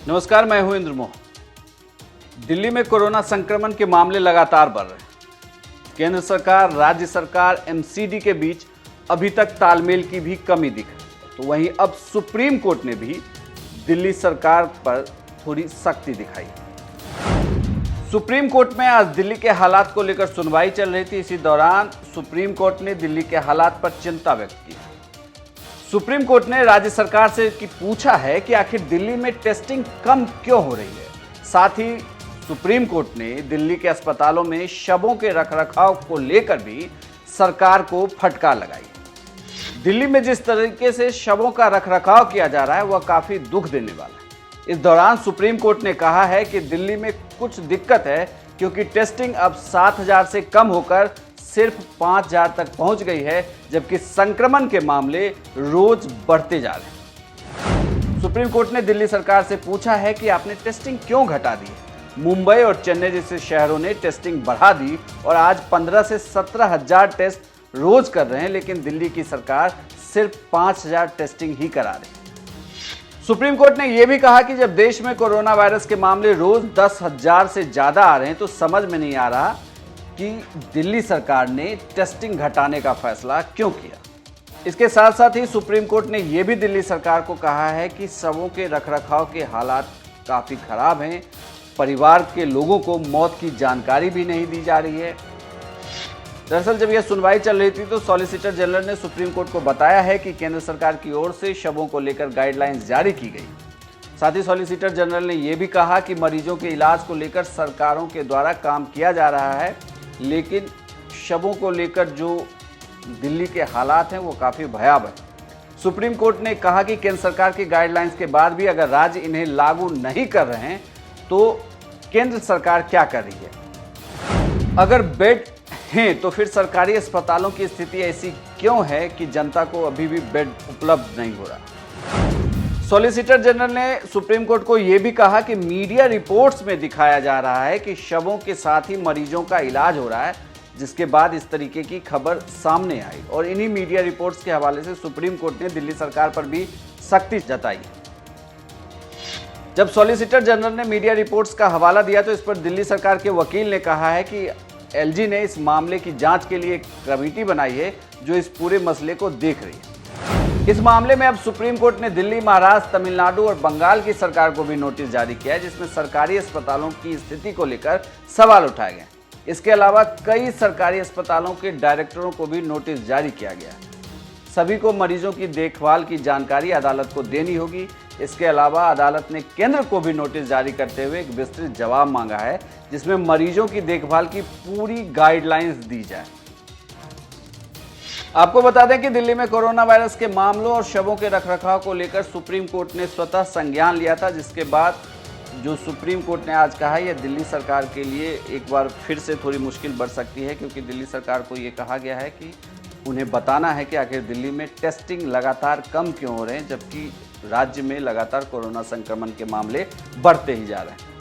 नमस्कार, मैं हूं इंद्र मोहन। दिल्ली में कोरोना संक्रमण के मामले लगातार बढ़ रहे हैं। केंद्र सरकार, राज्य सरकार, एमसीडी के बीच अभी तक तालमेल की भी कमी दिख रही है। तो वहीं अब सुप्रीम कोर्ट ने भी दिल्ली सरकार पर थोड़ी सख्ती दिखाई। सुप्रीम कोर्ट में आज दिल्ली के हालात को लेकर सुनवाई चल रही थी। इसी दौरान सुप्रीम कोर्ट ने दिल्ली के हालात पर चिंता व्यक्त की। सुप्रीम कोर्ट ने राज्य सरकार से पूछा है कि आखिर दिल्ली में टेस्टिंग कम क्यों हो रही है। साथ ही सुप्रीम कोर्ट ने दिल्ली के अस्पतालों में शवों के रखरखाव को लेकर भी सरकार को फटकार लगाई। दिल्ली में जिस तरीके से शवों का रखरखाव किया जा रहा है वह काफी दुख देने वाला है। इस दौरान सुप्रीम कोर्ट ने कहा है कि दिल्ली में कुछ दिक्कत है क्योंकि टेस्टिंग अब 7,000 से कम होकर सिर्फ 5,000 तक पहुंच गई है, जबकि संक्रमण के मामले रोज बढ़ते जा रहे हैं। सुप्रीम कोर्ट ने दिल्ली सरकार से पूछा है कि आपने टेस्टिंग क्यों घटा दी है। मुंबई और चेन्नई जैसे शहरों ने टेस्टिंग बढ़ा दी और आज 15 से 17,000 टेस्ट रोज कर रहे हैं, लेकिन दिल्ली की सरकार सिर्फ 5,000 टेस्टिंग ही करा रही है। सुप्रीम कोर्ट ने यह भी कहा कि जब देश में कोरोना वायरस के मामले रोज 10,000 से ज्यादा आ रहे हैं तो समझ में नहीं आ रहा कि दिल्ली सरकार ने टेस्टिंग घटाने का फैसला क्यों किया। इसके साथ साथ ही सुप्रीम कोर्ट ने यह भी दिल्ली सरकार को कहा है कि शवों के रखरखाव के हालात काफी खराब हैं। परिवार के लोगों को मौत की जानकारी भी नहीं दी जा रही है। दरअसल जब यह सुनवाई चल रही थी तो सॉलिसिटर जनरल ने सुप्रीम कोर्ट को बताया है कि केंद्र सरकार की ओर से शवों को लेकर गाइडलाइंस जारी की गई। साथ ही सॉलिसिटर जनरल ने यह भी कहा कि मरीजों के इलाज को लेकर सरकारों के द्वारा काम किया जा रहा है, लेकिन शवों को लेकर जो दिल्ली के हालात हैं वो काफ़ी भयावह है। सुप्रीम कोर्ट ने कहा कि केंद्र सरकार की गाइडलाइंस के बाद भी अगर राज्य इन्हें लागू नहीं कर रहे हैं तो केंद्र सरकार क्या कर रही है। अगर बेड हैं तो फिर सरकारी अस्पतालों की स्थिति ऐसी क्यों है कि जनता को अभी भी बेड उपलब्ध नहीं हो रहा। सॉलिसिटर जनरल ने सुप्रीम कोर्ट को यह भी कहा कि मीडिया रिपोर्ट्स में दिखाया जा रहा है कि शवों के साथ ही मरीजों का इलाज हो रहा है, जिसके बाद इस तरीके की खबर सामने आई और इन्हीं मीडिया रिपोर्ट्स के हवाले से सुप्रीम कोर्ट ने दिल्ली सरकार पर भी सख्ती जताई। जब सॉलिसिटर जनरल ने मीडिया रिपोर्ट्स का हवाला दिया तो इस पर दिल्ली सरकार के वकील ने कहा है कि एलजी ने इस मामले की जांच के लिए एक कमेटी बनाई है जो इस पूरे मसले को देख रही है। इस मामले में अब सुप्रीम कोर्ट ने दिल्ली, महाराष्ट्र, तमिलनाडु और बंगाल की सरकार को भी नोटिस जारी किया है, जिसमें सरकारी अस्पतालों की स्थिति को लेकर सवाल उठाए गए। इसके अलावा कई सरकारी अस्पतालों के डायरेक्टरों को भी नोटिस जारी किया गया। सभी को मरीजों की देखभाल की जानकारी अदालत को देनी होगी। इसके अलावा अदालत ने केंद्र को भी नोटिस जारी करते हुए एक विस्तृत जवाब मांगा है, जिसमें मरीजों की देखभाल की पूरी गाइडलाइंस दी जाए। आपको बता दें कि दिल्ली में कोरोना वायरस के मामलों और शवों के रखरखाव को लेकर सुप्रीम कोर्ट ने स्वतः संज्ञान लिया था, जिसके बाद जो सुप्रीम कोर्ट ने आज कहा यह दिल्ली सरकार के लिए एक बार फिर से थोड़ी मुश्किल बढ़ सकती है, क्योंकि दिल्ली सरकार को ये कहा गया है कि उन्हें बताना है कि आखिर दिल्ली में टेस्टिंग लगातार कम क्यों हो रहे हैं, जबकि राज्य में लगातार कोरोना संक्रमण के मामले बढ़ते ही जा रहे हैं।